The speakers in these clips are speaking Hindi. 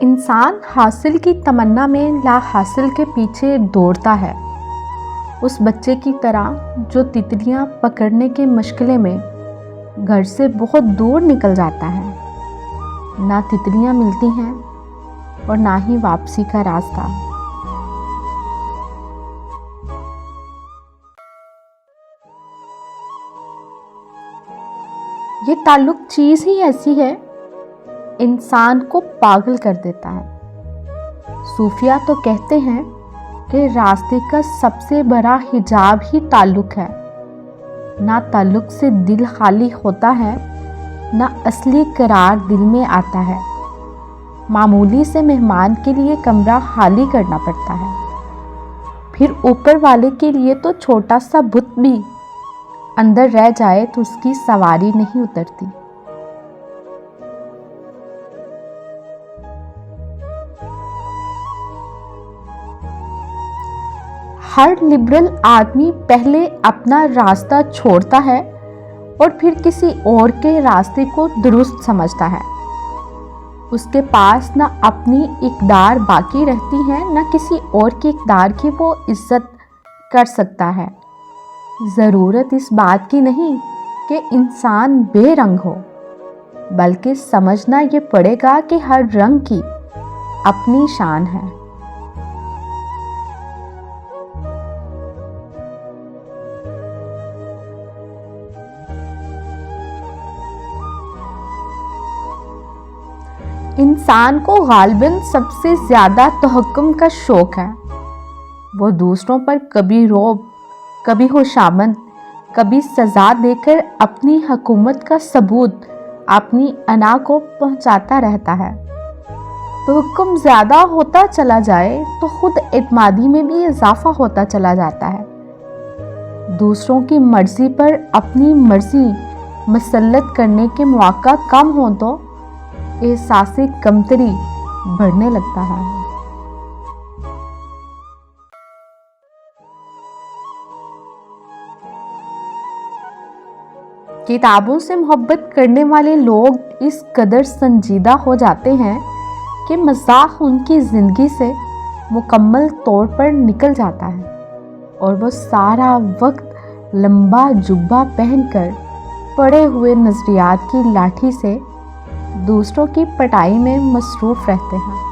इंसान हासिल की तमन्ना में ला हासिल के पीछे दौड़ता है, उस बच्चे की तरह जो तितलियां पकड़ने की मुश्किलें में घर से बहुत दूर निकल जाता है। ना तितलियां मिलती हैं और ना ही वापसी का रास्ता। ये ताल्लुक चीज ही ऐसी है, इंसान को पागल कर देता है। सूफिया तो कहते हैं कि रास्ते का सबसे बड़ा हिजाब ही ताल्लुक है। ना ताल्लुक से दिल खाली होता है, ना असली करार दिल में आता है। मामूली से मेहमान के लिए कमरा खाली करना पड़ता है, फिर ऊपर वाले के लिए तो छोटा सा बुत भी अंदर रह जाए तो उसकी सवारी नहीं उतरती। हर लिबरल आदमी पहले अपना रास्ता छोड़ता है और फिर किसी और के रास्ते को दुरुस्त समझता है। उसके पास ना अपनी इक़दार बाकी रहती है, ना किसी और की इक़दार की वो इज्जत कर सकता है। ज़रूरत इस बात की नहीं कि इंसान बेरंग हो, बल्कि समझना ये पड़ेगा कि हर रंग की अपनी शान है। इंसान को गालिबन सबसे ज़्यादा तहक्कुम का शौक़ है। वो दूसरों पर कभी रौब, कभी होशामंद, कभी सज़ा देकर अपनी हुकूमत का सबूत अपनी अना को पहुंचाता रहता है। तो हुक्म ज़्यादा होता चला जाए तो खुद एतमादी में भी इजाफा होता चला जाता है। दूसरों की मर्ज़ी पर अपनी मर्ज़ी मसल्लत करने के मौका कम हो तो एहसास-ए कमतरी बढ़ने लगता है। किताबों से मोहब्बत करने वाले लोग इस कदर संजीदा हो जाते हैं कि मज़ाक उनकी ज़िंदगी से मुकम्मल तौर पर निकल जाता है और वो सारा वक्त लंबा जुब्बा पहनकर पड़े हुए नज़रियात की लाठी से दूसरों की पटाई में मसरूफ़ रहते हैं।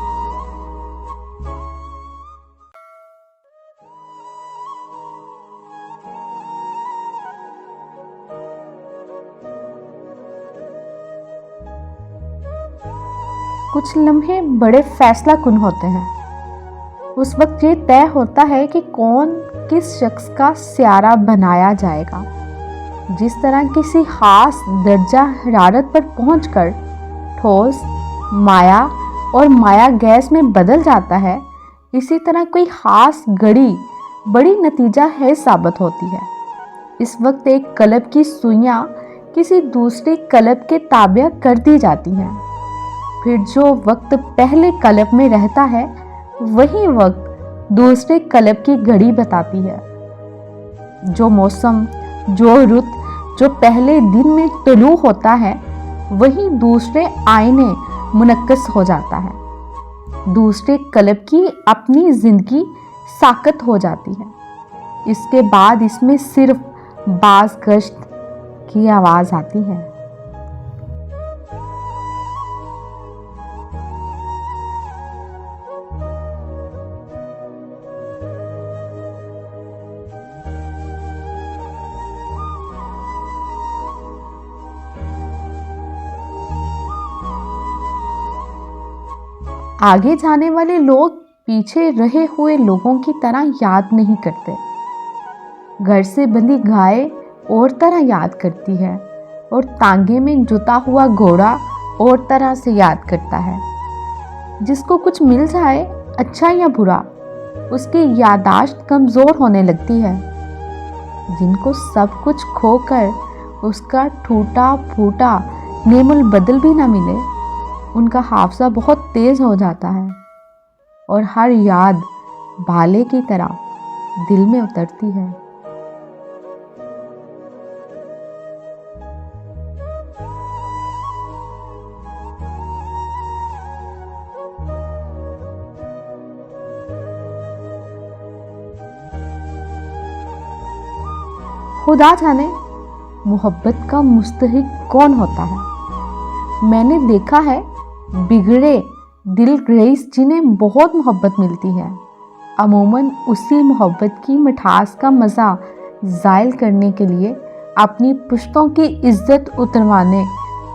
कुछ लम्हे बड़े फैसला कुन होते हैं। उस वक्त ये तय होता है कि कौन किस शख्स का स्यारा बनाया जाएगा। जिस तरह किसी खास दर्जा हरारत पर पहुंचकर ठोस, माया और माया गैस में बदल जाता है, इसी तरह कोई खास घड़ी बड़ी नतीजा है साबित होती है। इस वक्त एक कलब की सुइयां किसी दूसरी कलब के ताबिया कर दी जाती हैं। फिर जो वक्त पहले कलब में रहता है, वही वक्त दूसरे कलब की घड़ी बताती है। जो मौसम, जो रुत जो पहले दिन में तुलू होता है, वही दूसरे आईने मुनक्कस हो जाता है। दूसरे कलब की अपनी जिंदगी साकत हो जाती है। इसके बाद इसमें सिर्फ बाज गश्त की आवाज़ आती है। आगे जाने वाले लोग पीछे रहे हुए लोगों की तरह याद नहीं करते। घर से बंधी गाय और तरह याद करती है और तांगे में जुता हुआ घोड़ा और तरह से याद करता है। जिसको कुछ मिल जाए, अच्छा या बुरा, उसकी यादाश्त कमज़ोर होने लगती है। जिनको सब कुछ खोकर उसका टूटा फूटा नेमुल बदल भी ना मिले, उनका हाफजा बहुत तेज हो जाता है और हर याद भाले की तरह दिल में उतरती है। खुदा जाने मोहब्बत का मुस्तहिक कौन होता है। मैंने देखा है बिगड़े दिल रईस जिन्हें बहुत मोहब्बत मिलती है, अमूमन उसी मोहब्बत की मिठास का मज़ा ज़ायल करने के लिए अपनी पुश्तों की इज्जत उतरवाने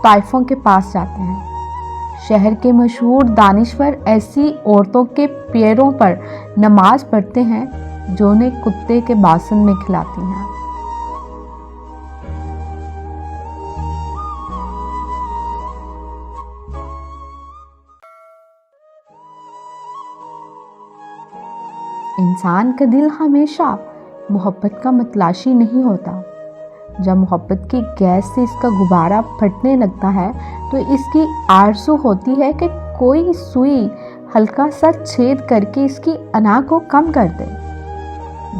ताइफों के पास जाते हैं। शहर के मशहूर दानिश्वर ऐसी औरतों के पैरों पर नमाज पढ़ते हैं जो उन्हें कुत्ते के बासन में खिलाती हैं। इंसान का दिल हमेशा मोहब्बत का मतलाशी नहीं होता। जब मोहब्बत की गैस से इसका गुब्बारा फटने लगता है तो इसकी आरज़ू होती है कि कोई सुई हल्का सा छेद करके इसकी अना को कम कर दे।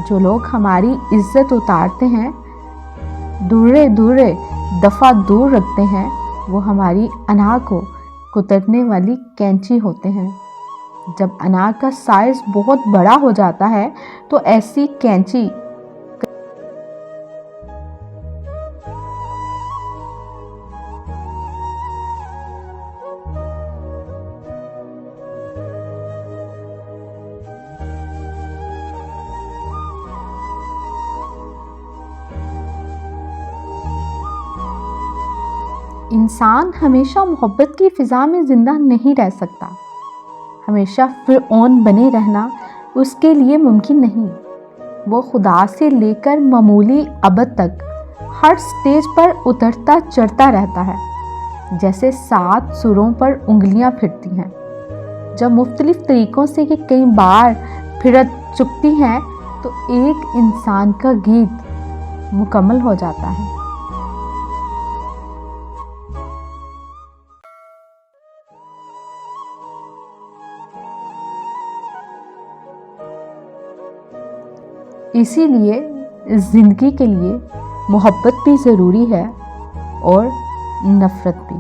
जो लोग हमारी इज्जत उतारते हैं, दूरे दूरे दफ़ा दूर रखते हैं, वो हमारी अना को कुतरने वाली कैंची होते हैं। जब अना का साइज़ बहुत बड़ा हो जाता है तो ऐसी कैंची इंसान हमेशा मोहब्बत की फ़िज़ा में ज़िंदा नहीं रह सकता। हमेशा फ़िरऔन बने रहना उसके लिए मुमकिन नहीं। वो खुदा से लेकर मामूली अबद तक हर स्टेज पर उतरता चढ़ता रहता है, जैसे 7 सुरों पर उंगलियां फिरती हैं। जब मुख्तलिफ़ तरीक़ों से ये कई बार फिर चुकती हैं तो एक इंसान का गीत मुकम्मल हो जाता है। इसीलिए ज़िंदगी के लिए मोहब्बत भी ज़रूरी है और नफ़रत भी।